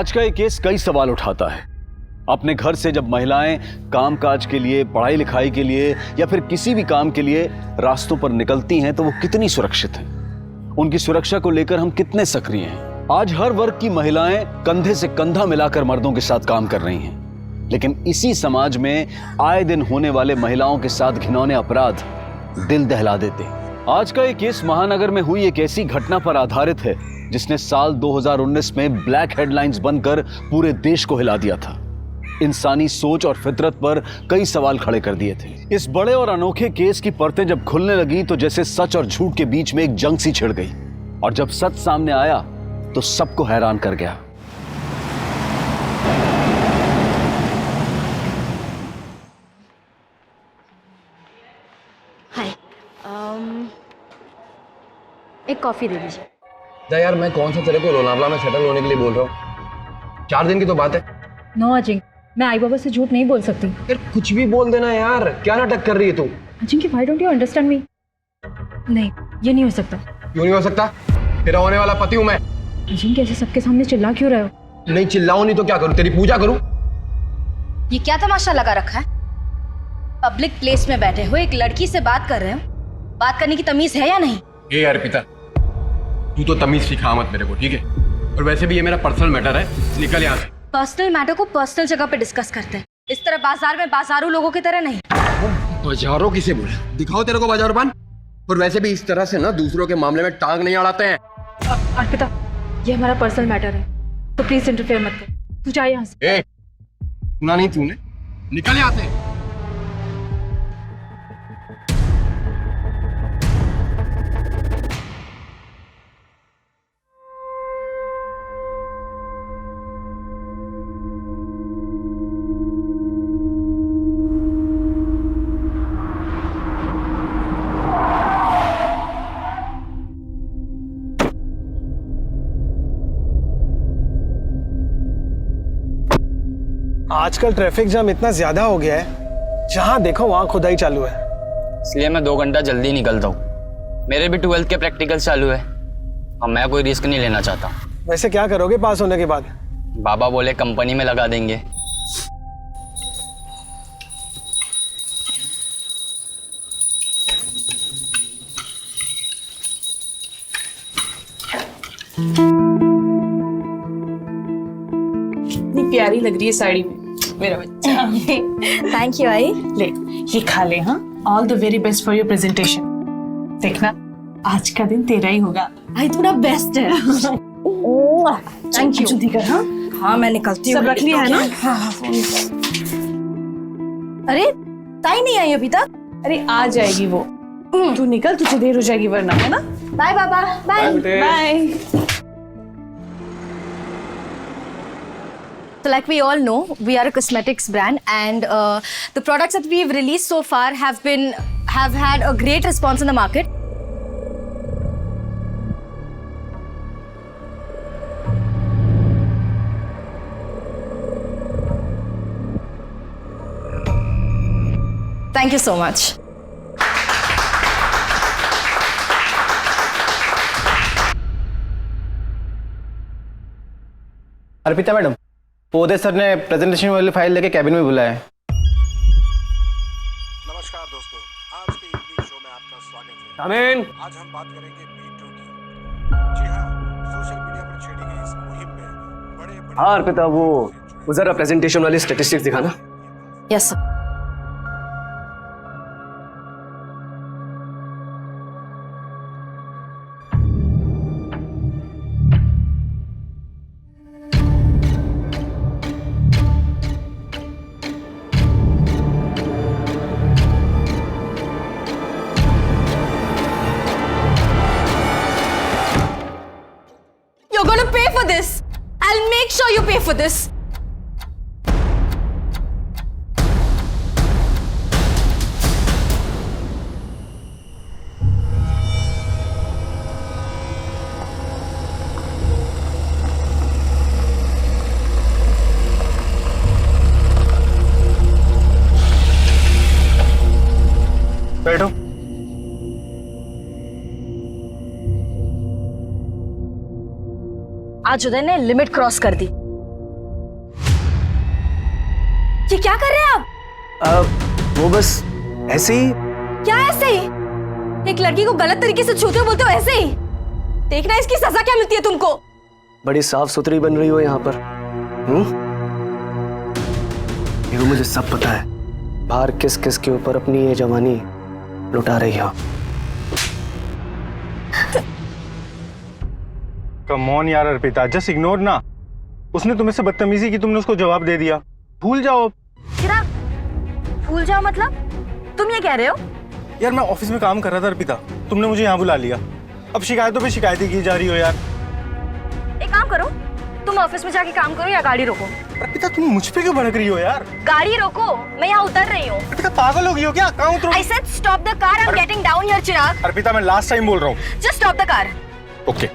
आज का ये केस कई सवाल उठाता है। अपने घर से जब महिलाएं कामकाज के लिए, पढ़ाई लिखाई के लिए या फिर किसी भी काम के लिए रास्तों पर निकलती हैं तो वो कितनी सुरक्षित हैं? उनकी सुरक्षा को लेकर हम कितने सक्रिय हैं? आज हर वर्ग की महिलाएं कंधे से कंधा मिलाकर मर्दों के साथ काम कर रही हैं, लेकिन इसी समाज में आए दिन होने वाले महिलाओं के साथ घिनौने अपराध दिल दहला देते हैं। आज का ये केस महानगर में हुई एक ऐसी घटना पर आधारित है जिसने साल 2019 में ब्लैक हेडलाइंस बनकर पूरे देश को हिला दिया था। इंसानी सोच और फितरत पर कई सवाल खड़े कर दिए थे। इस बड़े और अनोखे केस की परतें जब खुलने लगी तो जैसे सच और झूठ के बीच में एक जंग सी छिड़ गई, और जब सच सामने आया तो सबको हैरान कर गया। हाय, एक कॉफी दे दीजिए। यार मैं कौन सा तेरे को लोनावला में सेटल होने के लिए बोल रहा हूँ? 4 दिन की तो बात है। नो अजिंक्य, मैं आई बाबा से झूठ नहीं बोल सकती। यार कुछ भी बोल देना यार, क्या नाटक कर रही है तू? Ajinkya, why don't you understand me? नहीं, ये नहीं हो सकता। क्यों नहीं हो सकता? तेरा होने वाला पति हूँ मैं। अजिंक्य, ऐसे सबके सामने चिल्ला क्यों रहे हो? नहीं चिल्लाऊं नहीं तो क्या करूँ? तेरी पूजा करूँ? ये क्या तमाशा लगा रखा है? पब्लिक प्लेस में बैठे हो, एक लड़की से बात कर रहे हो, बात करने की तमीज है या नहीं? ए अर्पिता, तू तो तमीज सिखा मत मेरे को, ठीक है? और वैसे भी ये मेरा पर्सनल मैटर है, निकल यहाँ से। पर्सनल मैटर को पर्सनल जगह पे डिस्कस करते हैं, इस तरह बाजार में बाजारू लोगों की तरह नहीं। बाजारों किसे बोले? दिखाओ तेरे को बाजारपान। और वैसे भी इस तरह से ना दूसरों के मामले में टांग नहीं अड़ाते हैं। अर्पिता, ये हमारा पर्सनल मैटर है, तो प्लीज इंटरफेयर मत कर। तू जा यहाँ से। ए, सुना नहीं तूने? निकल यहाँ से। आजकल ट्रैफिक जाम इतना ज्यादा हो गया है, जहां देखो वहां खुदाई चालू है। इसलिए मैं 2 घंटा जल्दी निकलता हूँ। मेरे भी 12th के प्रैक्टिकल चालू है और मैं कोई रिस्क नहीं लेना चाहता। वैसे क्या करोगे पास होने के बाद? बाबा बोले कंपनी में लगा देंगे। इतनी प्यारी लग रही है साड़ी में मेरा बच्चा। थैंक यू आई। ले ये खा ले। हाँ, all the very best for your presentation. देखना आज का दिन तेरा ही होगा। आई थोड़ा बेस्ट है। Thank you. जल्दी कर। हाँ हाँ, मैं निकलती हूँ। सब रख लिया है ना? अरे ताई नहीं आई अभी तक? अरे आ जाएगी वो। तू निकल, तुझे देर हो जाएगी वरना, है ना? बाय बाबा। Bye bye. So like we all know, we are a cosmetics brand, and the products that we've released so far have had a great response in the market. Thank you so much. Arpita madam, Pode sir ने presentation वाली file लेके cabin में बुलाया है। नमस्कार दोस्तों, आज के इवनिंग शो में आपका स्वागत है। आमीन। आज हम बात करेंगे मीटू की। जी हाँ, सोशल मीडिया पर छेड़ी गई इस मुहिम में बड़े हाँ अर्पिता, वो जरा प्रेजेंटेशन वाली स्टैटिस्टिक्स दिखाना। Yes sir. You're gonna pay for this. I'll make sure you pay for this. बैठो। आज उदय ने लिमिट क्रॉस कर दी। ये क्या कर रहे हैं आप? वो बस ऐसे ही। क्या ऐसे ही? एक लड़की को गलत तरीके से छूते हो बोलते हो ऐसे ही? देखना इसकी सजा क्या मिलती है तुमको। बड़ी साफ सुथरी बन रही हो यहाँ पर। ये मुझे सब पता है, बाहर किस किस के ऊपर अपनी ये जवानी लुटा रही हो। कम ऑन यार अर्पिता, जस्ट इग्नोर ना। उसने तुम्हें से बदतमीजी की, तुमने उसको जवाब दे दिया। भूल जाओ। चिराग, भूल जाओ मतलब? तुम ये कह रहे हो? यार मैं ऑफिस में काम कर रहा था अर्पिता, तुमने मुझे यहाँ बुला लिया। अब शिकायतों पे शिकायतें की जा रही हो यार। एक काम करो, तुम ऑफिस में जाके काम करो या गाड़ी रोको। अर्पिता तुम मुझ पे क्यों भड़क रही हो यार? गाड़ी रोको, मैं यहाँ उतर रही हूँ। अर्पिता पागल हो गई हो क्या? कहाँ उतरूं? I said stop the car, I'm getting down here, चिराग। अर्पिता मैं लास्ट टाइम बोल रहा हूँ। Just stop the car। Okay.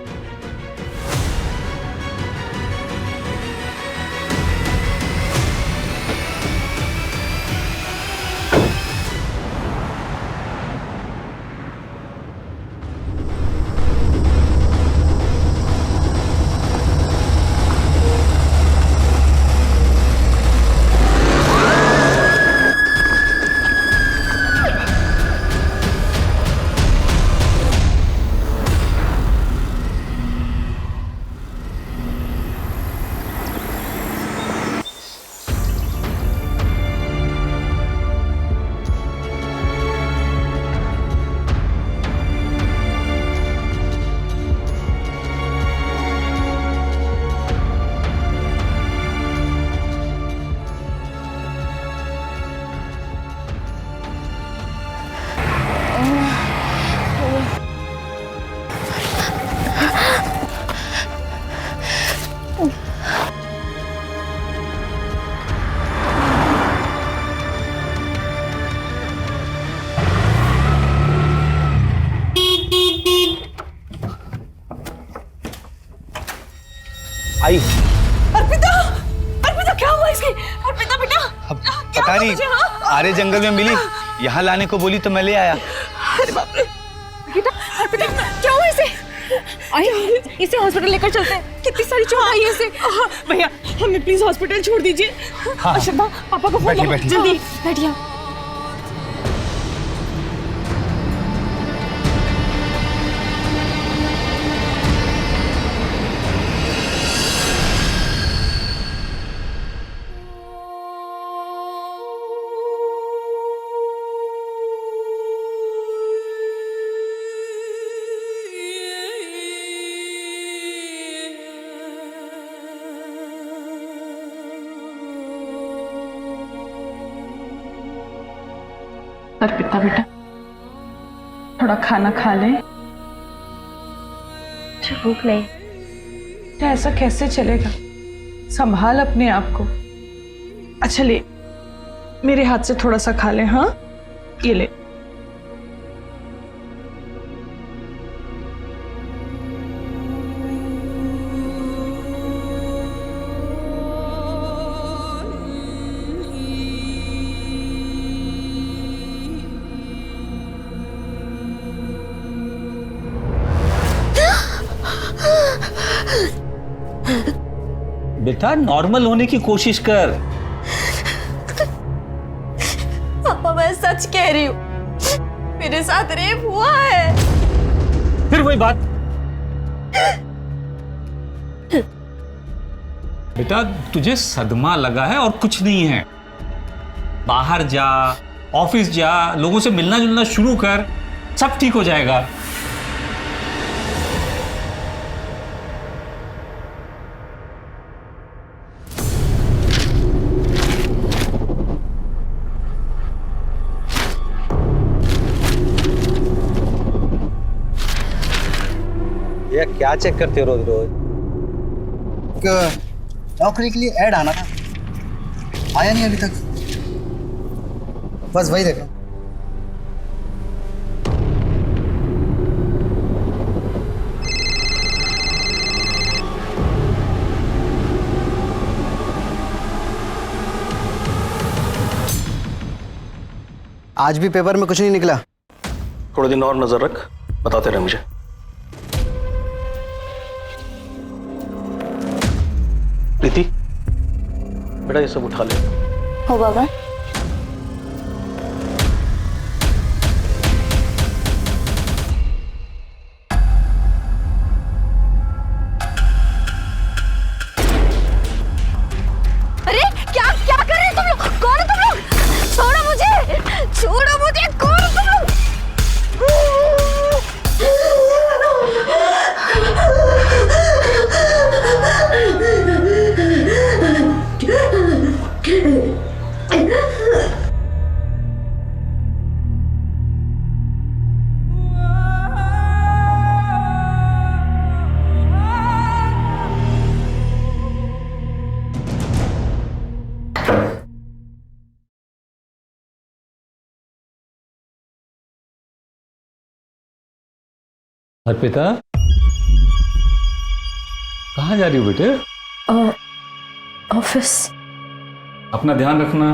आई। अर्पिता, अर्पिता क्या हुआ इसकी? अर्पिता बेटा, पता नहीं, आरे जंगल में मिली, यहाँ लाने को बोली तो मैं ले आया। अरे बाप रे। बेटा, अर्पिता क्या हुआ इसे? आइए इसे हॉस्पिटल लेकर चलते हैं। कितनी सारी चोट आई है इसे। भैया हमें प्लीज हॉस्पिटल छोड़ दीजिए। अशोका पापा को फोन लगाओ जल्दी। बैठिए। अर्पिता बेटा थोड़ा खाना खा ले। भूख नहीं। बेटा ऐसा कैसे चलेगा? संभाल अपने आप को। अच्छा ले, मेरे हाथ से थोड़ा सा खा ले। हाँ ये ले। बेटा नॉर्मल होने की कोशिश कर। पापा मैं सच कह रही हूँ, मेरे साथ रेप हुआ है। फिर वही बात। बेटा तुझे सदमा लगा है और कुछ नहीं है। बाहर जा, ऑफिस जा, लोगों से मिलना जुलना शुरू कर, सब ठीक हो जाएगा। ये क्या चेक करते हो रोज रोज? नौकरी के लिए ऐड आना था, आया नहीं अभी तक, बस वही देखो। आज भी पेपर में कुछ नहीं निकला। थोड़े दिन और नजर रख, बताते रहे मुझे। प्रीति बेटा ये सब उठा ले। हो बाबा। अरे क्या क्या कर रहे हो तुम लोग? कौन हो तुम लोग? छोड़ो मुझे, छोड़ो मुझे, कौन हो तुम लोग? अर्पिता, कहाँ जा रही हो बेटे? ऑफिस। अपना ध्यान रखना।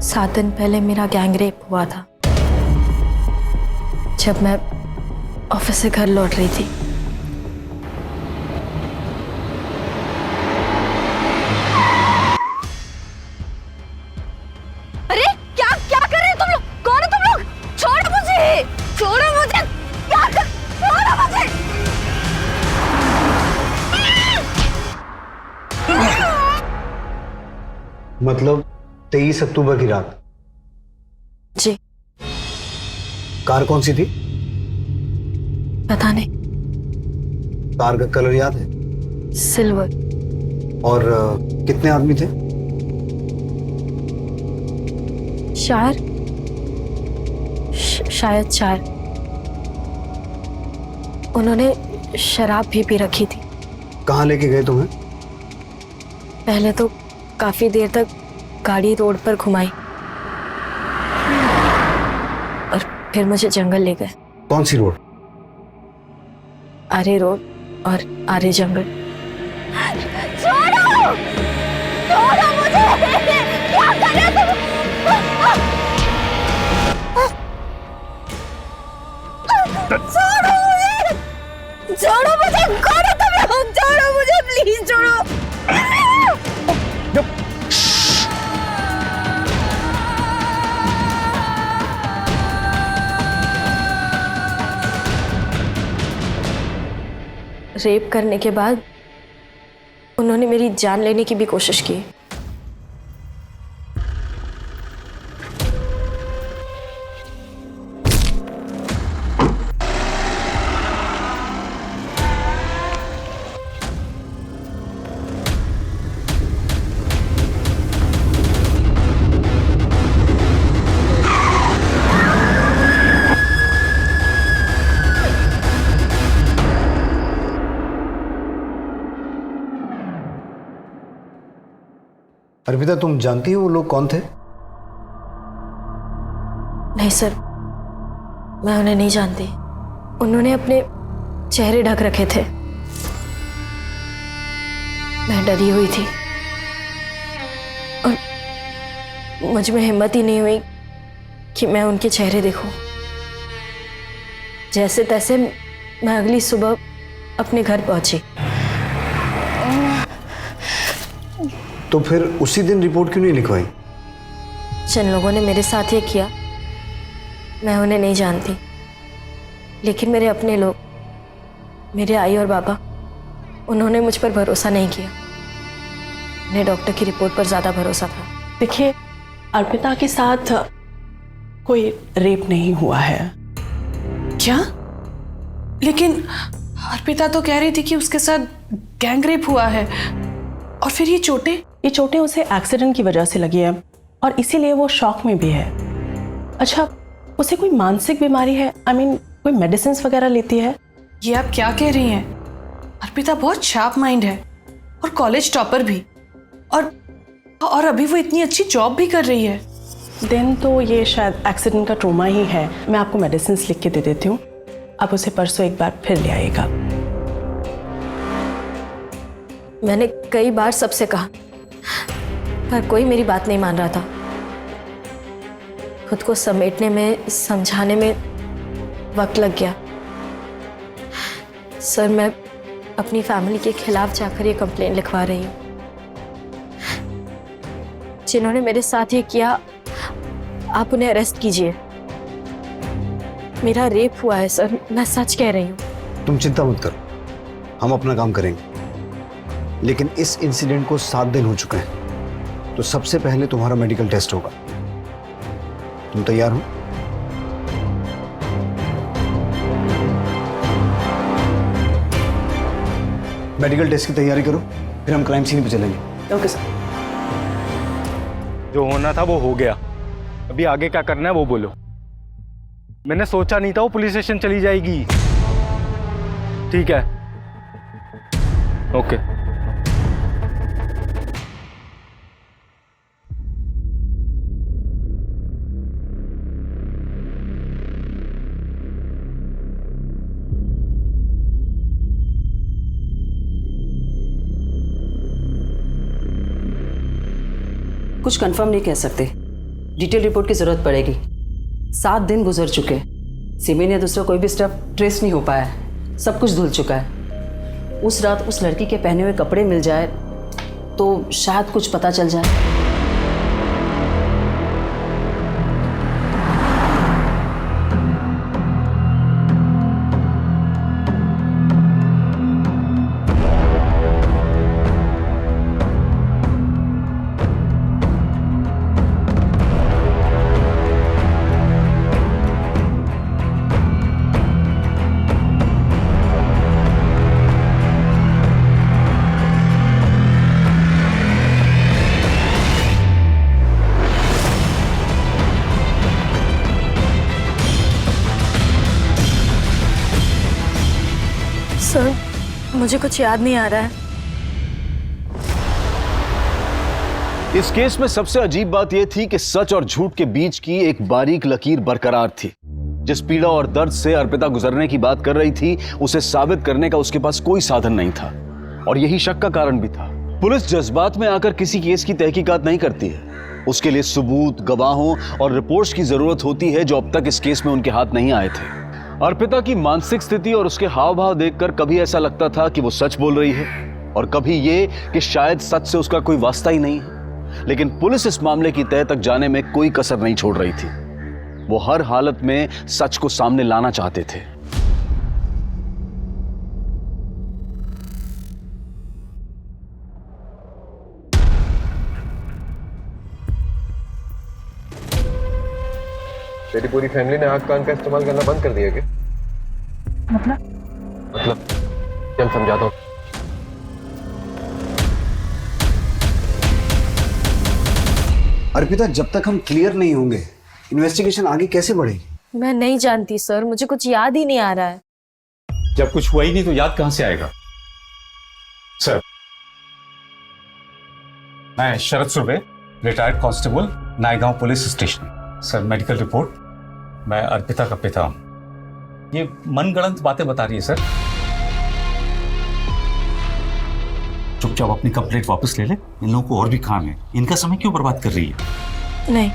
सात दिन पहले मेरा गैंग रेप हुआ था, जब मैं ऑफिस से घर लौट रही थी। अरे क्या क्या कर रहे हो तुम लोग? कौन हो तुम लोग? छोड़ो मुझे, छोड़ो मुझे, क्या कर, छोड़ो मुझे। मतलब 23 अक्टूबर की रात? जी। कार कौन सी थी? पता नहीं। कार का कलर याद है? सिल्वर। और कितने आदमी थे? शायद 4। उन्होंने शराब भी पी रखी थी। कहाँ लेके गए तुम्हें? पहले तो काफी देर तक गाड़ी रोड पर घुमाई और फिर मुझे जंगल ले गए। कौन सी रोड? आरे रोड और आरे जंगल। छोड़ो! छोड़ो मुझे! क्या कर रहे हो तुम? छोड़ो मुझे! छोड़ो मुझे! कौन हो तुम लोग? छोड़ो मुझे, प्लीज छोड़ो! रेप करने के बाद उन्होंने मेरी जान लेने की भी कोशिश की। अर्पिता, तुम जानती हो वो लोग कौन थे? नहीं सर, मैं उन्हें नहीं जानती। उन्होंने अपने चेहरे ढक रखे थे। मैं डरी हुई थी और मुझ में हिम्मत ही नहीं हुई कि मैं उनके चेहरे देखूं। जैसे तैसे मैं अगली सुबह अपने घर पहुंची। तो फिर उसी दिन रिपोर्ट क्यों नहीं लिखवाई? जिन लोगों ने मेरे साथ ये किया, मैं उन्हें नहीं जानती, लेकिन मेरे अपने लोग, मेरे आई और बाबा, उन्होंने मुझ पर भरोसा नहीं किया। उन्हें डॉक्टर की रिपोर्ट पर ज़्यादा भरोसा था। देखिए, अर्पिता के साथ कोई रेप नहीं हुआ है। क्या? लेकिन अर्पिता तो कह रही थी कि उसके साथ गैंग रेप हुआ है और फिर ये चोटें उसे एक्सीडेंट की वजह से लगी है और इसीलिए वो शॉक में भी है। अच्छा, उसे कोई मानसिक बीमारी है? I mean, कोई मेडिसिन वगैरह लेती है? ये आप क्या कह रही हैं? अर्पिता बहुत शार्प माइंड है और कॉलेज टॉपर भी, और अभी वो इतनी अच्छी जॉब भी कर रही है। देन तो ये शायद एक्सीडेंट का ट्रोमा ही है। मैं आपको मेडिसिन लिख के दे देती हूँ, आप उसे परसों एक बार फिर ले आइएगा। मैंने कई बार सबसे कहा, पर कोई मेरी बात नहीं मान रहा था। खुद को समेटने में, समझाने में वक्त लग गया। सर, मैं अपनी फैमिली के खिलाफ जाकर ये कंप्लेन लिखवा रही हूँ। जिन्होंने मेरे साथ ये किया, आप उन्हें अरेस्ट कीजिए। मेरा रेप हुआ है सर, मैं सच कह रही हूँ। तुम चिंता मत करो, हम अपना काम करेंगे। लेकिन इस इंसिडेंट को 7 दिन हो चुके हैं, तो सबसे पहले तुम्हारा मेडिकल टेस्ट होगा। तुम तैयार हो? मेडिकल टेस्ट की तैयारी करो, फिर हम क्राइम सीन पे चलेंगे। Okay sir. जो होना था वो हो गया, अभी आगे क्या करना है वो बोलो। मैंने सोचा नहीं था वो पुलिस स्टेशन चली जाएगी। ठीक है, ओके। कुछ कंफर्म नहीं कह सकते, डिटेल रिपोर्ट की जरूरत पड़ेगी। 7 दिन गुजर चुके, सिमी ने दूसरा कोई भी स्टेप ट्रेस नहीं हो पाया, सब कुछ धुल चुका है। उस रात उस लड़की के पहने हुए कपड़े मिल जाए तो शायद कुछ पता चल जाए। सर, मुझे कुछ याद नहीं आ रहा है। इस केस में सबसे अजीब बात यह थी कि सच और झूठ के बीच की एक बारीक लकीर बरकरार थी। जिस पीड़ा और दर्द से अर्पिता गुजरने की बात कर रही थी, उसे साबित करने का उसके पास कोई साधन नहीं था, और यही शक का कारण भी था। पुलिस जज्बात में आकर किसी केस की तहकीकात नहीं करती है, उसके लिए सबूत, गवाहों और रिपोर्ट्स की जरूरत होती है, जो अब तक इस केस में उनके हाथ नहीं आए थे। अर्पिता की मानसिक स्थिति और उसके हाव भाव देखकर कभी ऐसा लगता था कि वो सच बोल रही है, और कभी ये कि शायद सच से उसका कोई वास्ता ही नहीं है। लेकिन पुलिस इस मामले की तह तक जाने में कोई कसर नहीं छोड़ रही थी। वो हर हालत में सच को सामने लाना चाहते थे। तेरी पूरी फैमिली ने आग कान का इस्तेमाल करना बंद कर दिया क्या? मतलब चल समझाता हूँ। अर्पिता, जब तक हम क्लियर नहीं होंगे इन्वेस्टिगेशन आगे कैसे बढ़ेगी? मैं नहीं जानती सर, मुझे कुछ याद ही नहीं आ रहा है। जब कुछ हुआ ही नहीं तो याद कहां से आएगा? सर, मैं Sharad Surve, retired constable, Naigaon police station. Sir, medical report, मैं अर्पिता का पिता हूं। ये मनगढ़ंत बातें बता रही है सर। चुपचाप अपनी कंप्लेंट वापस ले ले, इन लोगों को और भी काम है, इनका समय क्यों बर्बाद कर रही है? नहीं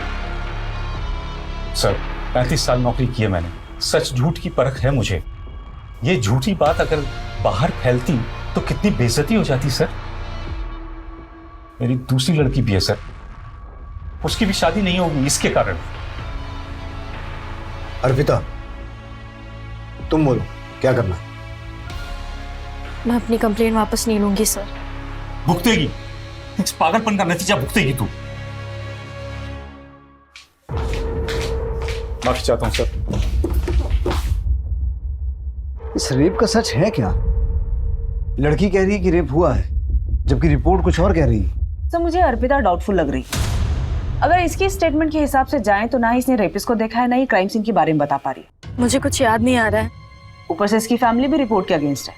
सर, 35 साल नौकरी की है मैंने, सच झूठ की परख है मुझे। ये झूठी बात अगर बाहर फैलती तो कितनी बेइज्जती हो जाती सर। मेरी दूसरी लड़की भी है सर, उसकी भी शादी नहीं होगी इसके कारण। अर्पिता, तुम बोलो क्या करना है? मैं अपनी कंप्लेन वापस नहीं लूंगी सर। भुगतेगी, इस पागलपन का नतीजा भुगतेगी तू। माफी चाहता हूं सर। इस रेप का सच है क्या? लड़की कह रही है कि रेप हुआ है, जबकि रिपोर्ट कुछ और कह रही है। सर मुझे अर्पिता डाउटफुल लग रही है। अगर इसकी स्टेटमेंट के हिसाब से जाएं तो ना ही इसने रेपिस्ट को देखा है, ना ही क्राइम सीन के बारे में बता पा रही है। मुझे कुछ याद नहीं आ रहा है। ऊपर से इसकी फैमिली भी रिपोर्ट के अगेंस्ट है।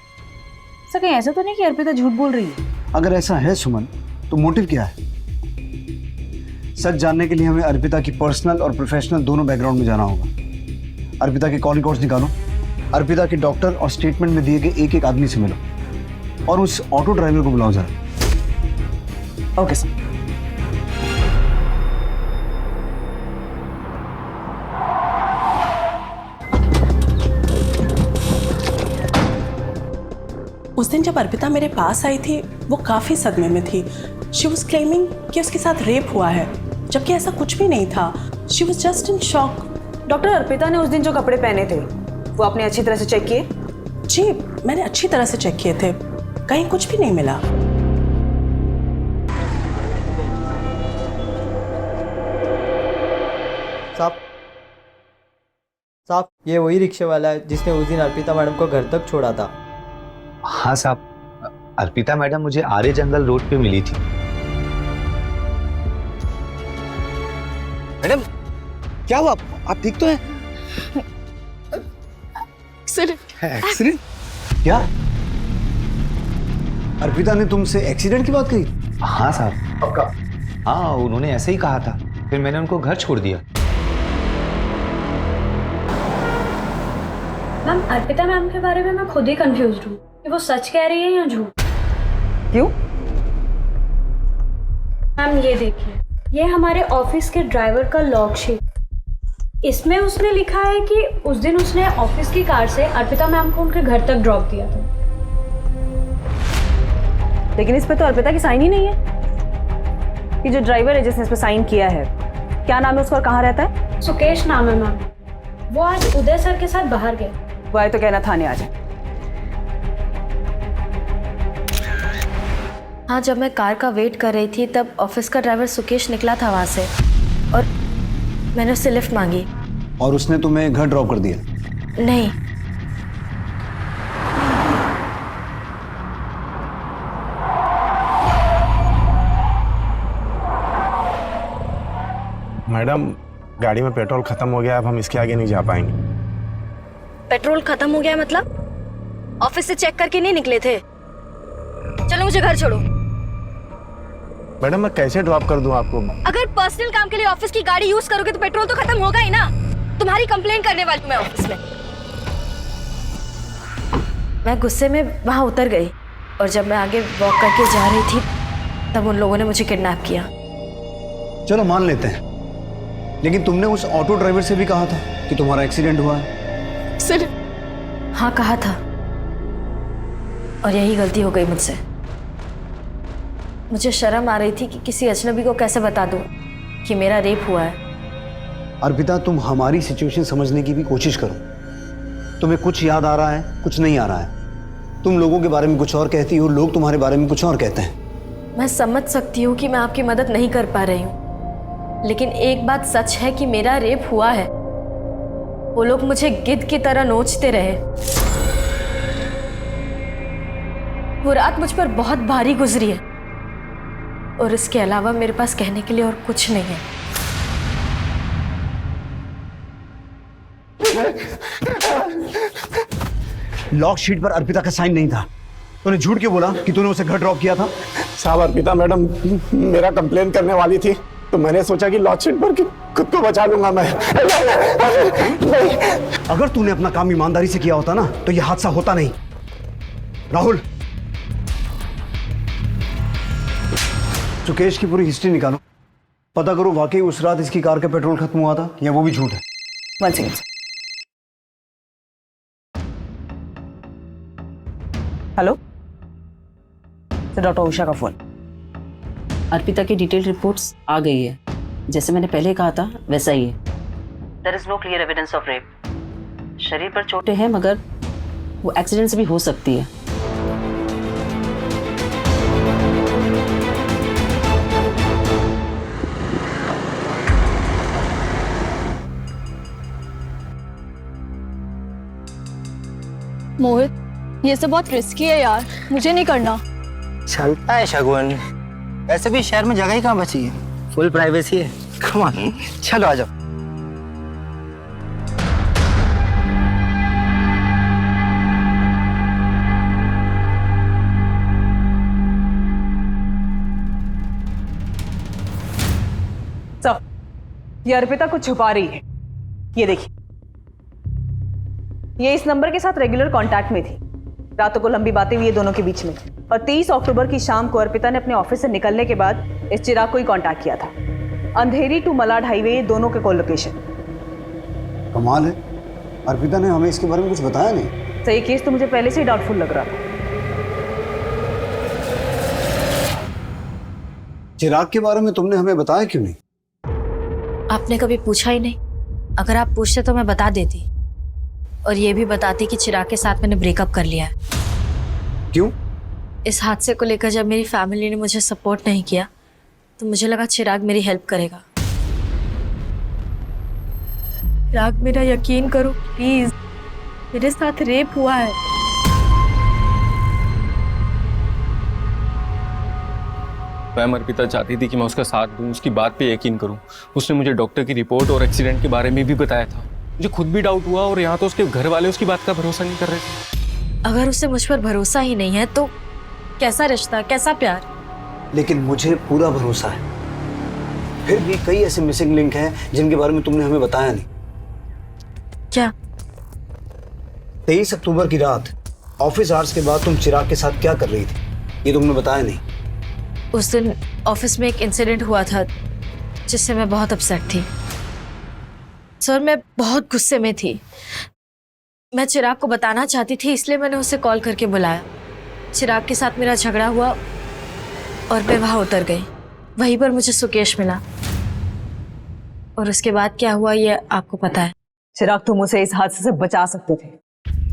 सर कहीं ऐसा तो नहीं कि अर्पिता झूठ बोल रही है? अगर ऐसा है सुमन, तो मोटिव क्या है? सच जानने के लिए हमें अर्पिता की पर्सनल और प्रोफेशनल दोनों बैकग्राउंड में जाना होगा। अर्पिता के कॉल रिकॉर्ड्स निकालो, अर्पिता के डॉक्टर और स्टेटमेंट में दिए गए एक एक आदमी से मिलो और उस ऑटो ड्राइवर को बुलाओ जरा। Okay sir. उस दिन जब अर्पिता मेरे पास आई थी वो काफ़ी सदमे में थी। शी वॉज क्लेमिंग कि उसके साथ रेप हुआ है, जबकि ऐसा कुछ भी नहीं था। She was just in shock. Doctor, Arpita ने उस दिन जो कपड़े पहने थे वो आपने अच्छी तरह से चेक किए? जी, मैंने अच्छी तरह से चेक किए थे, कहीं कुछ भी नहीं मिला। साहब, ये वही रिक्शे वाला है जिसने उस दिन अर्पिता मैडम को घर तक छोड़ा था। हाँ साहब, अर्पिता मैडम मुझे आर्य जंगल रोड पे मिली थी। मैडम, क्या हुआ? आप ठीक तो हैं? एक्सीडेंट? क्या? अर्पिता ने तुमसे एक्सीडेंट की बात कही? हाँ साहब। पक्का? हाँ, उन्होंने ऐसे ही कहा था, फिर मैंने उनको घर छोड़ दिया। मैम, अर्पिता मैम के बारे में मैं खुद ही कंफ्यूज हूँ कि वो सच कह रही है या झूठ। क्यों? मैम ये देखिए, ये हमारे ऑफिस के ड्राइवर का लॉग शीट। इसमें उसने लिखा है कि उस दिन उसने ऑफिस की कार से अर्पिता मैम को उनके घर तक ड्रॉप दिया था। लेकिन इस पे तो अर्पिता की साइन ही नहीं है। कि जो ड्राइवर है जिसने इस पे साइन किया है, क्या नाम है उसका और कहाँ रहता है? सुकेश नाम है मैम। वो आज उदय सर के साथ बाहर गए। वो आए तो कहना थाने आ जाए। हाँ, जब मैं कार का वेट कर रही थी तब ऑफिस का ड्राइवर सुकेश निकला था वहाँ से और मैंने उससे लिफ्ट मांगी। और उसने तुम्हें घर ड्रॉप कर दिया? नहीं। मैडम, गाड़ी में पेट्रोल खत्म हो गया, अब हम इसके आगे नहीं जा पाएंगे। पेट्रोल खत्म हो गया मतलब? ऑफिस से चेक करके नहीं निकले थे? चलो मुझे घर छोड़ो। मैडम, मैं कैसे ड्रॉप कर दूं आपको? अगर पर्सनल काम के लिए ऑफिस की गाड़ी यूज करोगे तो पेट्रोल तो खत्म होगा ही ना। तुम्हारी कंप्लेन करने वाली हूं मैं ऑफिस में। मैं गुस्से में वहां उतर गई और जब मैं आगे वॉक करके जा रही थी तब उन लोगों ने मुझे किडनैप किया। चलो मान लेते हैं, लेकिन तुमने उस ऑटो ड्राइवर से भी कहा था कि तुम्हारा एक्सीडेंट हुआ है। सर, हाँ कहा था, और यही गलती हो गई मुझसे। मुझे शर्म आ रही थी कि किसी अजनबी को कैसे बता दूं कि मेरा रेप हुआ है। अर्पिता, तुम हमारी सिचुएशन समझने की भी कोशिश करो। तुम्हें कुछ याद आ रहा है, कुछ नहीं आ रहा है। तुम लोगों के बारे में कुछ और कहती हो, लोग तुम्हारे बारे में कुछ और कहते हैं। मैं समझ सकती हूँ कि मैं आपकी मदद नहीं कर पा रही हूँ, लेकिन एक बात सच है कि मेरा रेप हुआ है। वो लोग मुझे गिद्ध की तरह नोचते रहे। वो रात मुझ पर बहुत भारी गुजरी है और इसके अलावा मेरे पास कहने के लिए और कुछ नहीं है। लॉक शीट पर अर्पिता का साइन नहीं था। तूने झूठ क्यों बोला कि तूने उसे घर ड्रॉप किया था? साहब, अर्पिता मैडम मेरा कंप्लेन करने वाली थी तो मैंने सोचा कि लॉक शीट पर खुद को बचा लूंगा मैं। अगर तूने अपना काम ईमानदारी से किया होता ना तो यह हादसा होता नहीं। राहुल, सुकेश की पूरी हिस्ट्री निकालो, पता करो वाकई उस रात इसकी कार का पेट्रोल खत्म हुआ था या वो भी झूठ है। One second. Hello sir, doctor Usha का फोन। अर्पिता की डिटेल रिपोर्ट्स आ गई है। जैसे मैंने पहले कहा था वैसा ही है। There is no clear evidence of rape. शरीर पर चोटें हैं मगर वो एक्सीडेंट से भी हो सकती है। मोहित, ये सब बहुत रिस्की है यार, मुझे नहीं करना। चलता है शगुन। वैसे भी शहर में जगह ही कहाँ बची है, फुल प्राइवेसी है। कम ऑन, चलो आ जाओ। सब ये अर्पिता कुछ छुपा रही है। ये देखिए, ये इस नंबर के साथ रेगुलर कांटेक्ट में थी। रातों को लंबी बातें हुई दोनों के बीच में, और 23 अक्टूबर की शाम को अर्पिता ने अपने ऑफिस से निकलने के बाद इस चिराग को ही कांटेक्ट किया था। अंधेरी टू मलाड हाईवे, दोनों के कॉल लोकेशन। कमाल है, अर्पिता ने हमें इसके बारे में कुछ बताया नहीं। तो ये केस तो मुझे पहले से ही डाउटफुल लग रहा था। चिराग के बारे में तुमने हमें बताया क्यों नहीं? आपने कभी पूछा ही नहीं। अगर आप पूछते तो मैं बता देती, और ये भी बताती कि चिराग के साथ मैंने ब्रेकअप कर लिया है। क्यों? इस हादसे को लेकर जब मेरी फैमिली ने मुझे सपोर्ट नहीं किया तो मुझे लगा चिराग मेरी हेल्प करेगा। चिराग, मेरा यकीन करो प्लीज, मेरे साथ रेप हुआ है। मैम, अर्पिता चाहती थी कि मैं उसका साथ दूं, उसकी बात पे यकीन करूं। उसने मुझे डॉक्टर की रिपोर्ट और एक्सीडेंट के बारे में भी बताया था। मुझे खुद भी डाउट हुआ, और यहाँ तो उसके घर वाले उसकी बात का भरोसा नहीं कर रहे थे। अगर उसे मुझ पर भरोसा ही नहीं है तो कैसा रिश्ता, कैसा प्यार? लेकिन मुझे पूरा भरोसा है। फिर भी कई ऐसे मिसिंग लिंक हैं जिनके बारे में तुमने हमें बताया नहीं। क्या? 23 अक्टूबर की रात ऑफिस आवर्स के बाद तुम चिराग के साथ क्या कर रही थी, ये तुमने बताया नहीं। उस दिन ऑफिस में एक इंसिडेंट हुआ था जिससे मैं बहुत अपसेट थी। सर, मैं बहुत गुस्से में थी। मैं चिराग को बताना चाहती थी, इसलिए मैंने उसे कॉल करके बुलाया। चिराग के साथ मेरा झगड़ा हुआ और मैं वहां उतर गई। वहीं पर मुझे सुकेश मिला, और उसके बाद क्या हुआ ये आपको पता है। चिराग, तुम उसे इस हादसे से बचा सकते थे,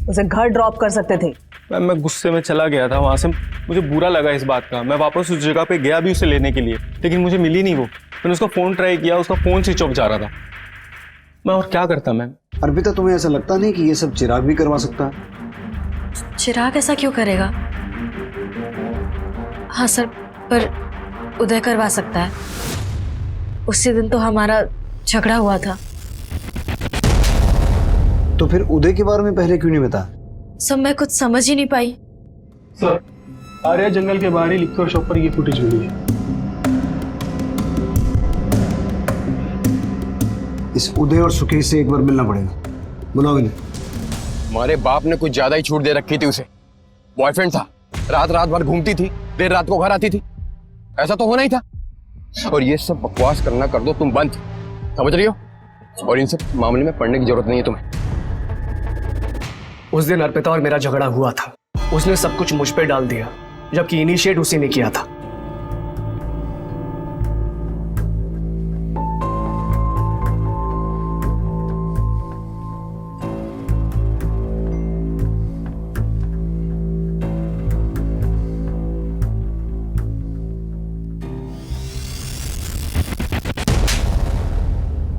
उसे घर ड्रॉप कर सकते थे। मैम, मैं गुस्से में चला गया था वहाँ से। मुझे बुरा लगा इस बात का। मैं वापस उस जगह पे गया भी उसे लेने के लिए, लेकिन मुझे मिली नहीं वो। मैंने उसका फ़ोन ट्राई किया, उसका फ़ोन स्विच ऑफ जा रहा था। मैं और क्या करता मैम? अर्पिता, तुम्हें ऐसा लगता नहीं कि ये सब चिराग भी करवा सकता है? चिराग ऐसा क्यों करेगा? हाँ सर, पर उदय करवा सकता है। उसी दिन तो हमारा झगड़ा हुआ था। तो फिर उदय के बारे में पहले क्यों नहीं बताया? सब मैं कुछ समझ ही नहीं पाई। सर, आर्या जंगल के बाहर ही लिखकर शॉप पर ये फुटेज मिली है। इस उदय और सुकेश से एक बार मिलना पड़ेगा। बुलाओ इन्हें। हमारे बाप ने कुछ ज्यादा ही छूट दे रखी थी उसे। बॉयफ्रेंड था, रात रात भर घूमती थी, देर रात को घर आती थी। ऐसा तो होना ही था। और ये सब बकवास करना कर दो तुम बंद, समझ रही हो? और इन सब मामले में पढ़ने की जरूरत नहीं है तुम्हें। उस दिन अर्पिता और मेरा झगड़ा हुआ था। उसने सब कुछ मुझ पे डाल दिया, जबकि इनिशिएट उसी ने किया था।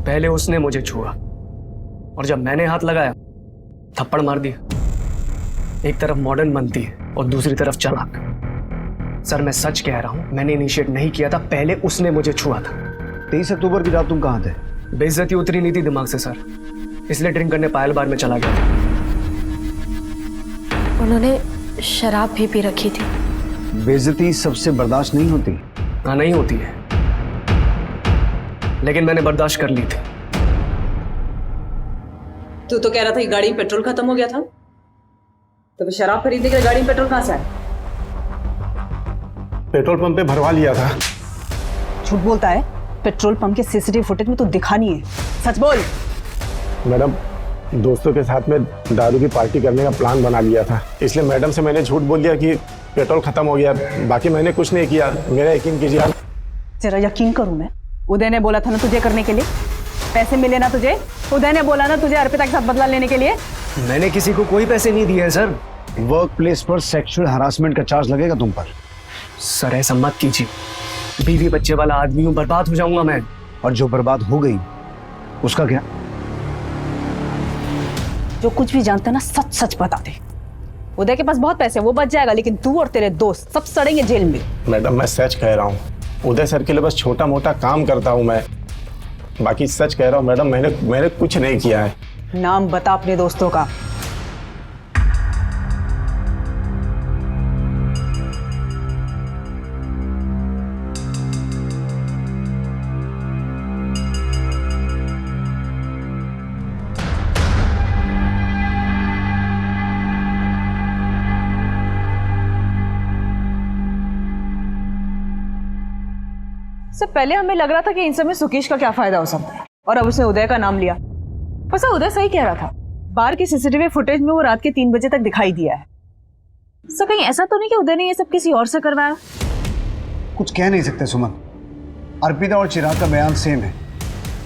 पहले उसने मुझे छुआ, और जब मैंने हाथ लगाया थप्पड़ मार दिया। एक तरफ मॉडर्न बनती है और दूसरी तरफ चालाक। सर, मैं सच कह रहा हूं, मैंने इनिशिएट नहीं किया था, पहले उसने मुझे छुआ था। 23 अक्टूबर की रात तुम कहाँ थे? बेइज्जती उतरी नहीं थी दिमाग से सर, इसलिए ड्रिंक करने पायल बार में चला गया था। उन्होंने शराब भी पी रखी थी। बेइज्जती सबसे बर्दाश्त नहीं होती। हाँ, नहीं होती है, लेकिन मैंने बर्दाश्त कर ली थी। तू तो कह रहा था कि गाड़ी में पेट्रोल खत्म हो गया था, तो फिर शराब खरीदने के लिए गाड़ी में पेट्रोल कहां से आया? पेट्रोल पंप पे भरवा लिया था। झूठ बोलता है। पेट्रोल पंप के सीसीटीवी फुटेज में तो दिखा नहीं है, सच बोल। मैडम, दोस्तों के साथ में दारू की पार्टी करने का प्लान बना लिया था, इसलिए मैडम से मैंने झूठ बोल दिया कि पेट्रोल खत्म हो गया। बाकी मैंने कुछ नहीं किया, मेरा यकीन कीजिए। तेरा यकीन करूं मैं? उदय ने बोला था ना तुझे करने के लिए, पैसे मिले ना तुझे? उदय ने बोला ना तुझे अर्पिता के साथ बदला लेने के लिए? मैंने किसी को कोई पैसे नहीं दिए हैं सर। वर्क प्लेस पर सेक्सुअल हरासमेंट का चार्ज लगेगा तुम पर। सर, ऐसा मत कीजिए। बीवी बच्चे वाला आदमी हूं, बर्बाद हो जाऊंगा मैं। और जो बर्बाद हो गई उसका क्या? जो कुछ भी जानते ना सच सच बता दे। उदय के पास बहुत पैसे हैं, वो बच जाएगा, लेकिन तू और तेरे दोस्त सब सड़ेंगे जेल में। मैडम मैं सच कह रहा हूँ, उदय सर के लिए बस छोटा मोटा काम करता हूँ मैं, बाकी सच कह रहा हूँ मैडम, मैंने कुछ नहीं किया है। नाम बता अपने दोस्तों का। सब पहले हमें लग रहा था कि इन सब में सुकेश का क्या फायदा हो सकता है, और अब उसने उदय का नाम लिया। बस उदय सही कह रहा था, बार की सीसीटीवी फुटेज में वो रात के 3 बजे तक दिखाई दिया है। सब कहीं ऐसा तो नहीं कि उदय ने ये सब किसी और से करवाया? कुछ कह नहीं सकते सुमन, अर्पिता और चिराग का बयान सेम है,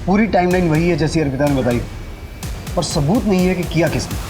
पूरी टाइमलाइन वही है जैसी अर्पिता ने बताई, पर सबूत नहीं है कि किया किसने।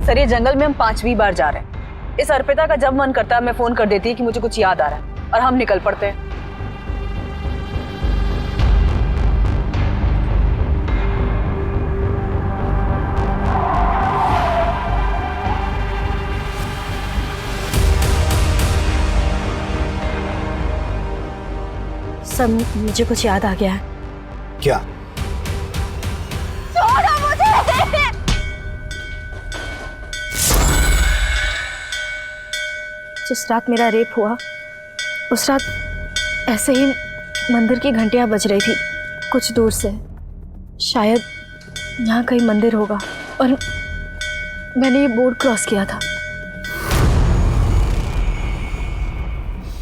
सर ये जंगल में हम 5वीं बार जा रहे हैं। इस अर्पिता का जब मन करता है मैं फोन कर देती है कि मुझे कुछ याद आ रहा है, और हम निकल पड़ते हैं। सब मुझे कुछ याद आ गया है। क्या? छोड़ो मुझे! जिस रात मेरा रेप हुआ उस रात ऐसे ही मंदिर की घंटियां बज रही थी कुछ दूर से, शायद यहाँ कहीं मंदिर होगा, और मैंने ये बोर्ड क्रॉस किया था।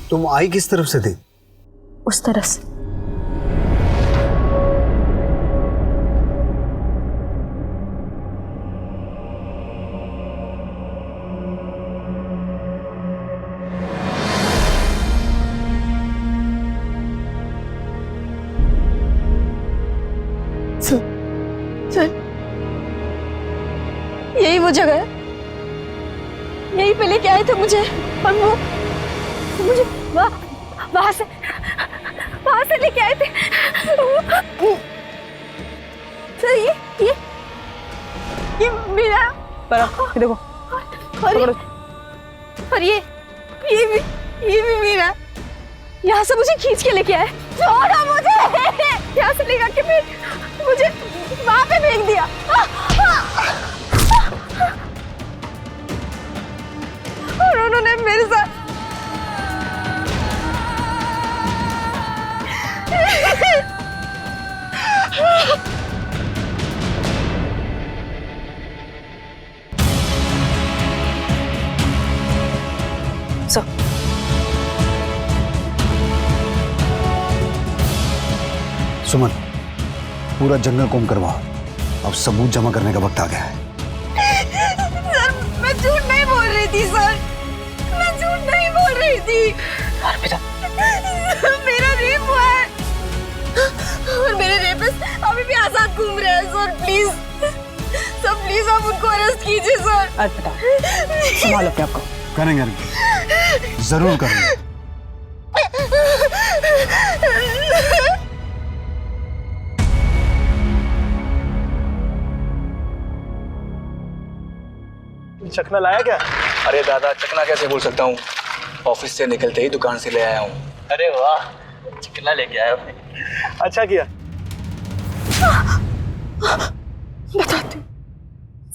तुम आई किस तरफ से थी? उस तरफ से। सर, यही वो जगह है, यही पे लेके आए थे मुझे, और वो मुझे वहां से लेके आए थे। सर ये मेरा देखो, और ये भी मेरा, यहाँ से मुझे खींच के लेके आए। छोड़ो मुझे! यहाँ से लेकर के मुझे वहां पे फेंक दिया। और उन्होंने मेरे साथ सुमन, पूरा जंगल कोम करवाओ, अब सबूत जमा करने का वक्त आ गया है। सर मैं झूठ नहीं बोल रही थी, सर मैं झूठ नहीं बोल रही थी। अर्पिता, मेरा रेप हुआ है और मेरे रेपिस्ट अभी भी आजाद घूम रहे हैं। सर प्लीज, सर प्लीज आप उनको अरेस्ट कीजिए। सर अर्पिता संभालो अपने आप को। करेंगे, जरूर करेंगे। चखना लाया क्या? अरे दादा, चखना कैसे बोल सकता हूँ, ऑफिस से निकलते ही दुकान से ले आया हूँ। अरे वाह, चखना लेके आया आपने, अच्छा किया। बताती हूँ,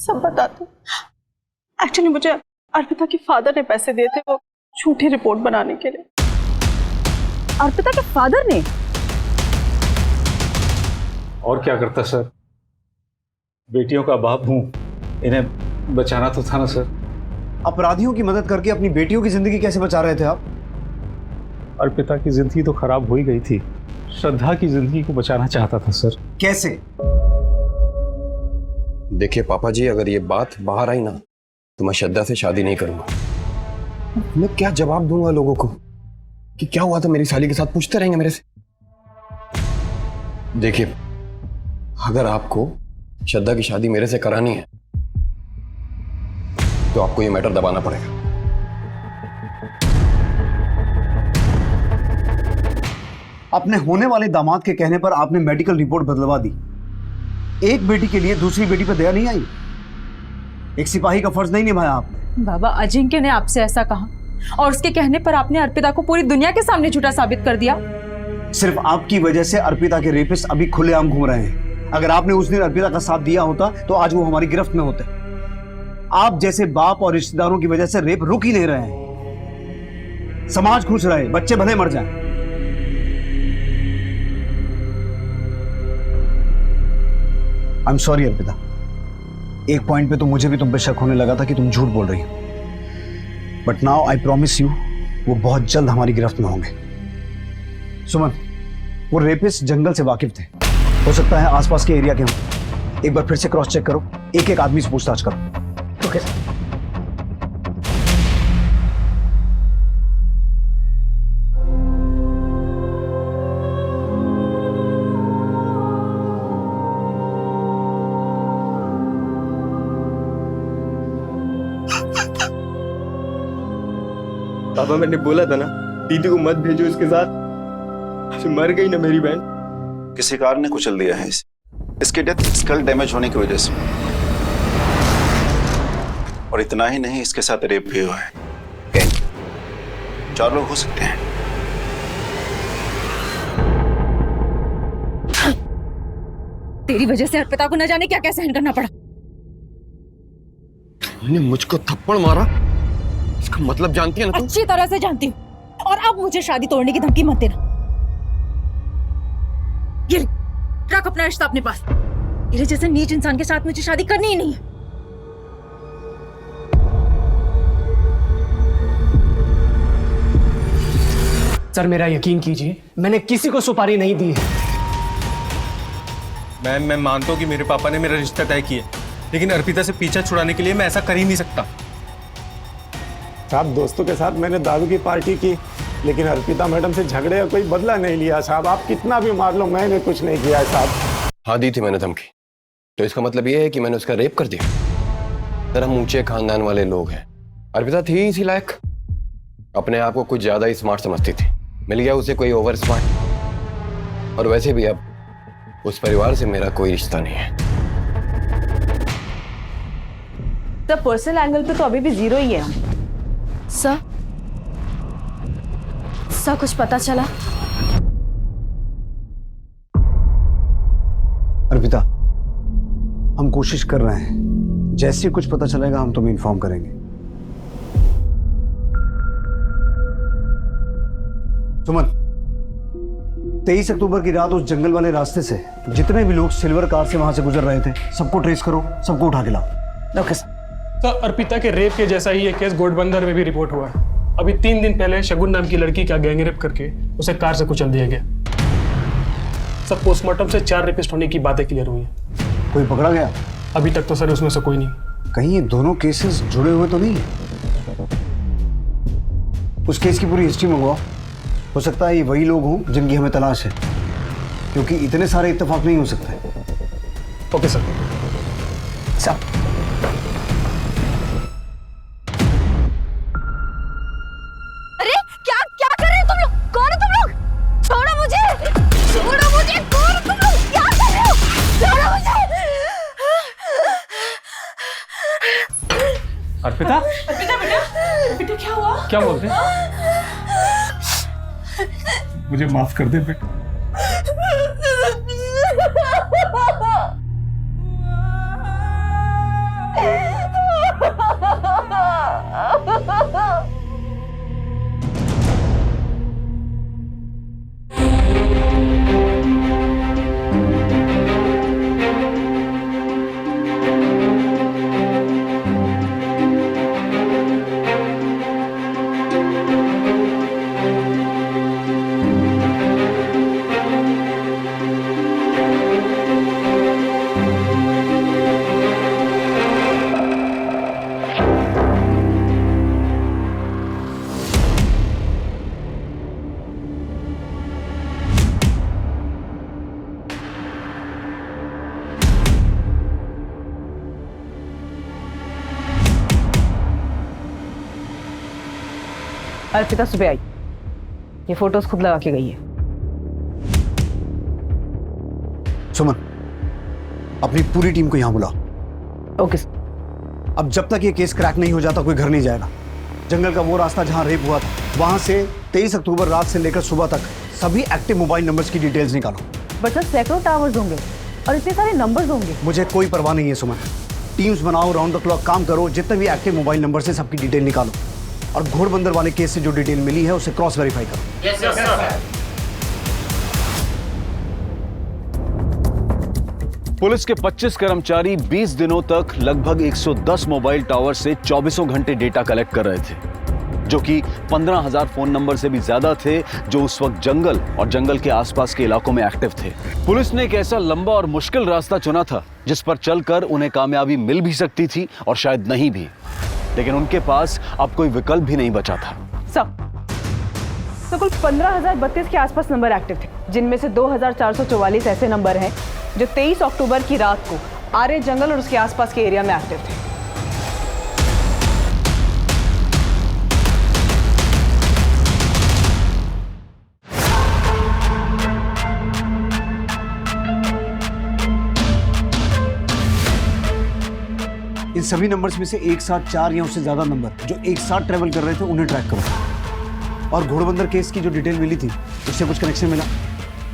सब बताती हूँ। एक्चुअली मुझे अर्पिता के फादर ने पैसे दिए थे वो झूठी रिपोर्ट बनाने के लिए। अर्पिता के फादर ने? और क्या करता सर, बेटियों का बाप हूं, इन्हें बचाना तो था ना सर। अपराधियों की मदद करके अपनी बेटियों की जिंदगी कैसे बचा रहे थे आप? अर्पिता की जिंदगी तो खराब हो ही गई थी, श्रद्धा की जिंदगी को बचाना चाहता था सर। कैसे? देखिए पापा जी, अगर ये बात बाहर आई ना तो मैं श्रद्धा से शादी नहीं करूंगा। मैं क्या जवाब दूंगा लोगों को कि क्या हुआ था मेरी साली के साथ? पूछते रहेंगे मेरे से। देखिए, अगर आपको श्रद्धा की शादी मेरे से करानी है तो आपको ये मैटर दबाना पड़ेगा। अपने होने वाले दामाद के कहने पर आपने मेडिकल रिपोर्ट बदलवा दी। एक बेटी के लिए दूसरी बेटी पर दया नहीं आई? एक सिपाही का फर्ज नहीं निभाया आपने? बाबा, अजिंक्य ने आपसे ऐसा कहा और उसके कहने पर आपने अर्पिता को पूरी दुनिया के सामने झूठा साबित कर दिया। सिर्फ आपकी वजह से अर्पिता के रेपिस्ट अभी खुलेआम घूम रहे हैं। अगर आपने उस दिन अर्पिता का साथ दिया होता तो आज वो हमारी गिरफ्त में होते। आप जैसे बाप और रिश्तेदारों की वजह से रेप रुक ही नहीं रहे हैं। समाज खुश रहे, बच्चे भले मर जाएं। आई एम सॉरी अर्पिता, एक पॉइंट पे तो मुझे भी तुम पे शक होने लगा था कि तुम झूठ बोल रही हो, but now I promise you वो बहुत जल्द हमारी गिरफ्त में होंगे। सुमन, वो रेपिस्ट जंगल से वाकिफ थे, हो सकता है आसपास के एरिया के हों। एक बार फिर से क्रॉस चेक करो, एक एक आदमी से पूछताछ करो। Okay sir. पापा, मैंने बोला था ना दीदी को मत भेजो इसके साथ, मर गई ना मेरी बहन। किसी कार ने कुचल दिया है इसे। इसकी डेथ स्कल डैमेज होने की वजह से, और इतना ही नहीं, इसके साथ रेप भी हुआ है। 4 लोग हो सकते हैं। तेरी वजह से अर्पिता को न जाने क्या क्या सहन करना पड़ा। तुमने मुझको थप्पड़ मारा, इसका मतलब जानती है ना तुम? अच्छी तरह से जानती हूँ, और अब मुझे शादी तोड़ने की धमकी मत देना। ये रख अपना रिश्ता अपने पास। तेरे जैसे नीच इंसान के साथ मुझे शादी करनी ही नहीं है। सर, मेरा यकीन कीजिए, मैंने किसी को सुपारी नहीं दी है। मैं मानता हूँ कि मेरे पापा ने मेरा रिश्ता तय किया, लेकिन अर्पिता से पीछा छुड़ाने के लिए मैं ऐसा कर ही नहीं सकता। साहब, दोस्तों के साथ मैंने दारू की पार्टी की, लेकिन अर्पिता मैडम से झगड़े का कोई बदला नहीं लिया साहब। आप कितना भी मार लो, मैंने कुछ नहीं किया है साहब। हाँ, दी थी मैंने धमकी, तो इसका मतलब ये है कि मैंने उसका रेप कर दिया? सर, हम ऊंचे खानदान वाले लोग हैं। अर्पिता थी इसी लायक, अपने आप को कुछ ज्यादा ही स्मार्ट समझती थी। मिल गया उसे कोई ओवर स्मार्ट। और वैसे भी अब उस परिवार से मेरा कोई रिश्ता नहीं है। तो पर्सनल एंगल पे तो अभी भी 0 ही है हम। सर, कुछ पता चला? अर्पिता, हम कोशिश कर रहे हैं, जैसे ही कुछ पता चलेगा हम तुम्हें इन्फॉर्म करेंगे। सुमन, 23 अक्टूबर की रात उस जंगल वाले रास्ते से जितने भी लोग सिल्वर कार से वहां से गुजर रहे थे, सबको ट्रेस करो, सबको उठा के लाओ। Okay sir. सर, अर्पिता के रेप के जैसा ही एक केस गोटबंदर में भी रिपोर्ट हुआ है। अभी 3 दिन पहले शगुन नाम की लड़की का गैंगरेप करके उसे कार से कुचल दिया गया। सब पोस्टमार्टम से 4 रेपिस्ट होने की बातें क्लियर हुई हैं। कोई पकड़ा गया? अभी तक तो सर उसमें से कोई नहीं। कहीं ये दोनों केसेस जुड़े हुए तो नहीं है? उस केस की पूरी हिस्ट्री मंगवाओ, हो सकता है ये वही लोग हों जिनकी हमें तलाश है, क्योंकि इतने सारे इत्तेफाक नहीं हो सकते। Okay sir. अरे क्या क्या कर रहे हो तुम लोग? कौन हो तुम लोग? छोड़ो मुझे, छोड़ो मुझे, कौन हो तुम लोग? क्या कर रहे हो? छोड़ो मुझे। अर्पिता, अर्पिता बेटा, बेटा क्या हुआ? क्या बोल रहे? मुझे माफ कर दे बेटा। अर्पिता सुबह आई, ये फोटोज खुद लगा के गई है। सुमन, अपनी पूरी टीम को यहां बुलाओ। ओके। अब जब तक ये केस क्रैक नहीं हो जाता कोई घर नहीं जाएगा। जंगल का वो रास्ता जहां रेप हुआ था, वहां से 23 अक्टूबर रात से लेकर सुबह तक सभी एक्टिव मोबाइल नंबर्स की डिटेल्स निकालो। बट सर सैकड़ों टावर्स होंगे और इतने सारे नंबर्स होंगे। मुझे कोई परवाह नहीं है सुमन, टीम्स बनाओ, राउंड द क्लॉक काम करो, जितने भी एक्टिव मोबाइल नंबर से सबकी डिटेल निकालो और घोड़बंदर वाले केस से जो डिटेल मिली है उसे क्रॉस वेरीफाई करो। Yes sir. पुलिस के 25 कर्मचारी 20 दिनों तक लगभग 110 मोबाइल टावर से 24 घंटे डेटा कलेक्ट कर रहे थे, जो कि 15,000 फोन नंबर से भी ज्यादा थे जो उस वक्त जंगल और जंगल के आसपास के इलाकों में एक्टिव थे। पुलिस ने एक ऐसा लंबा और मुश्किल रास्ता चुना था जिस पर चलकर उन्हें कामयाबी मिल भी सकती थी और शायद नहीं भी, लेकिन उनके पास अब कोई विकल्प भी नहीं बचा था। तो कुल 15,032 के आसपास नंबर एक्टिव थे, जिनमें से 2,444 ऐसे नंबर हैं जो 23 अक्टूबर की रात को आर्य जंगल और उसके आसपास के एरिया में एक्टिव थे। इन सभी नंबर्स में से एक साथ 4 या उससे ज्यादा नंबर जो एक साथ ट्रेवल कर रहे थे उन्हें ट्रैक करो। और घोड़बंदर केस की जो डिटेल मिली थी उससे कुछ कनेक्शन मिला?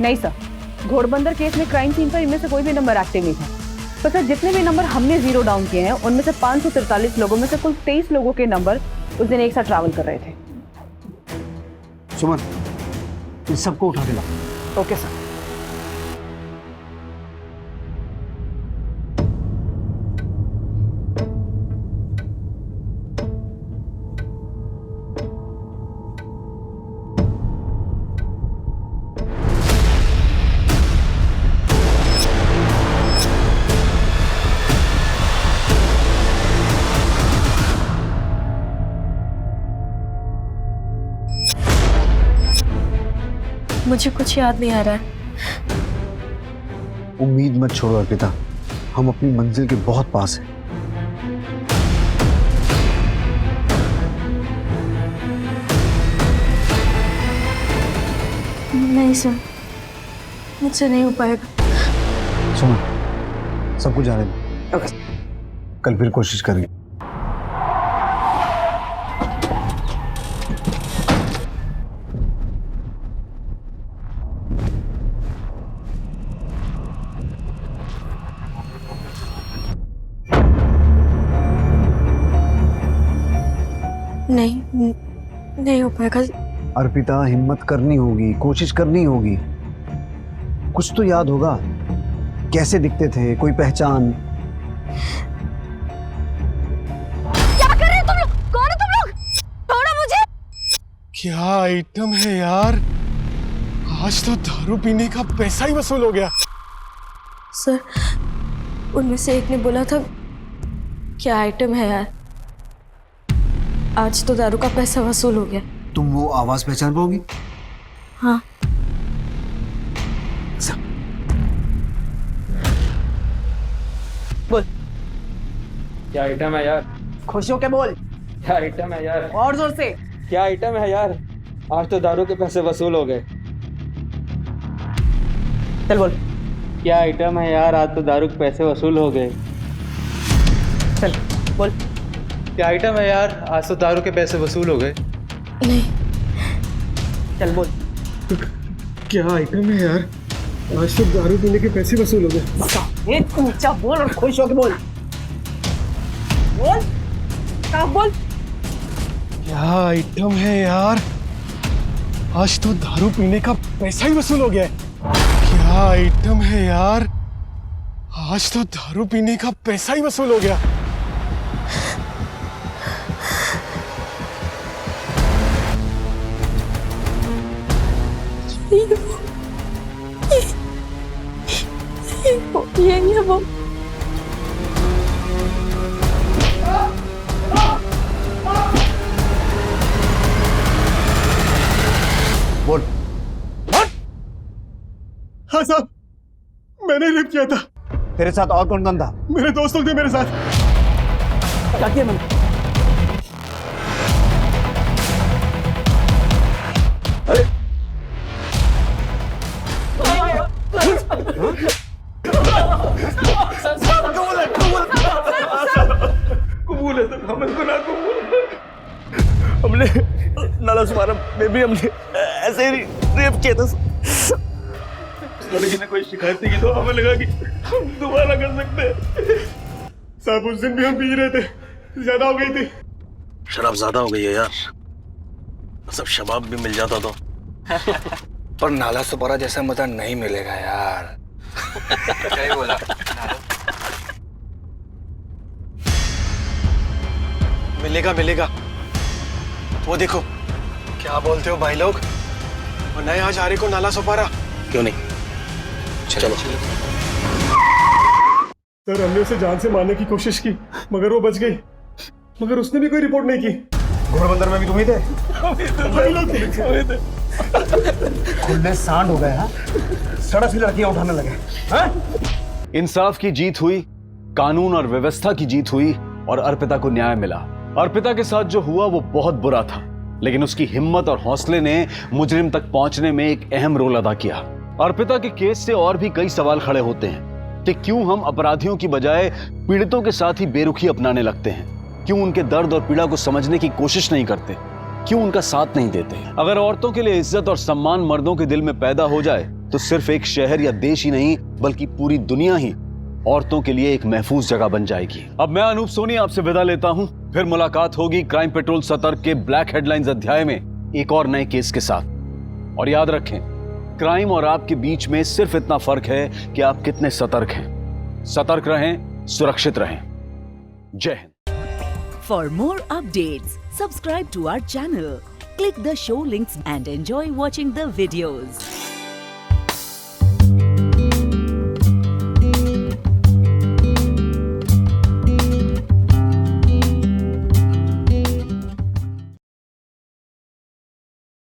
नहीं सर, घोड़बंदर केस में क्राइम सीन पर इनमें से कोई भी नंबर एक्टिव नहीं था। तो सर जितने भी नंबर हमने जीरो डाउन किए हैं उनमें से 543 लोगों में से कुल 23 लोगों के नंबर उस दिन एक साथ ट्रैवल कर रहे थे। सुमन, इन सबको उठा के लाओ। Okay sir. मुझे कुछ याद नहीं आ रहा है। उम्मीद मत छोड़ो अर्पिता, हम अपनी मंजिल के बहुत पास हैं। नहीं सर, मुझसे नहीं हो पाएगा। सुनो, सब कुछ जाने दो, कल फिर कोशिश करेंगे। नहीं हो पाएगा। अर्पिता, हिम्मत करनी होगी, कोशिश करनी होगी। कुछ तो याद होगा, कैसे दिखते थे, कोई पहचान? क्या कर रहे हो तुम लोग? कौन हो तुम लोग? छोड़ो मुझे। क्या आइटम है यार, आज तो दारू पीने का पैसा ही वसूल हो गया। सर, उनमें से एक ने बोला था क्या आइटम है यार, आज तो दारू का पैसा वसूल हो गया। तुम वो आवाज पहचान पाओगी? हाँ। बोल, क्या आइटम है यार? खुश होके बोल। क्या आइटम है यार? और जोर से। क्या आइटम है यार? आज तो दारू के पैसे वसूल हो गए। चल बोल। क्या आइटम है यार? आज तो दारू के पैसे वसूल हो गए। चल बोल। क्या आइटम है यार? आज तो दारू के पैसे वसूल हो गए। नहीं। चल बोल। क्या आइटम है यार? आज तो दारू पीने के पैसे वसूल हो गए। एक ऊंचा बोल और खुश होके बोल। बोल, साफ बोल। क्या आइटम है यार? आज तो दारू पीने का पैसा ही वसूल हो गया है। क्या आइटम है यार? आज तो दारू पीने का पैसा ही वसूल हो गया। ये नहीं है वो। बोल। हाँ साहब, मैंने रेप किया था। तेरे साथ और कौन कौन था? मेरे दोस्त लोग थे मेरे साथ। क्या किया मैंने? भी हमने ऐसे ही रेप किया था। लड़की ने कोई शिकायत नहीं की तो हमें लगा कि हम दोबारा कर सकते हैं। साहब उस दिन भी हम पी रहे थे, ज्यादा हो गई थी। शराब ज्यादा हो गई है यार, सब शबाब भी मिल जाता तो। पर नाला सुपारा जैसा मजा नहीं मिलेगा यार। सही बोला। मिलेगा मिलेगा, वो देखो। क्या बोलते हो भाई लोग, वो नए आज आ रहे को नाला सुपारा। क्यों नहीं, चलो। सर हमने उसे जान से मारने की कोशिश की मगर वो बच गई, मगर उसने भी कोई रिपोर्ट नहीं की। घोड़बंदर में भी तुम ही थे? भाई लोग थे। खुले सांड हो गए, हाँ? सड़क से लड़कियां उठाने लगे, हाँ? इंसाफ की जीत हुई, कानून और व्यवस्था की जीत हुई और अर्पिता को न्याय मिला। अर्पिता के साथ जो हुआ वो बहुत बुरा था, लेकिन उसकी हिम्मत और हौसले ने मुजरिम तक पहुंचने में एक अहम रोल अदा किया। अर्पिता के केस से और भी कई सवाल खड़े होते हैं कि क्यों हम अपराधियों की बजाय पीड़ितों के साथ ही बेरुखी अपनाने लगते हैं, क्यों उनके दर्द और पीड़ा को समझने की कोशिश नहीं करते, क्यों उनका साथ नहीं देते। अगर औरतों के लिए इज्जत और सम्मान मर्दों के दिल में पैदा हो जाए तो सिर्फ एक शहर या देश ही नहीं बल्कि पूरी दुनिया ही औरतों के लिए एक महफूज जगह बन जाएगी। अब मैं अनूप सोनी आपसे विदा लेता हूं, फिर मुलाकात होगी क्राइम पेट्रोल सतर्क के ब्लैक हेडलाइंस अध्याय में एक और नए केस के साथ। और याद रखें, क्राइम और आपके बीच में सिर्फ इतना फर्क है कि आप कितने सतर्क हैं। सतर्क रहें, सुरक्षित रहें। जय Hind. For more updates, subscribe to our channel, click the show links and enjoy watching the videos.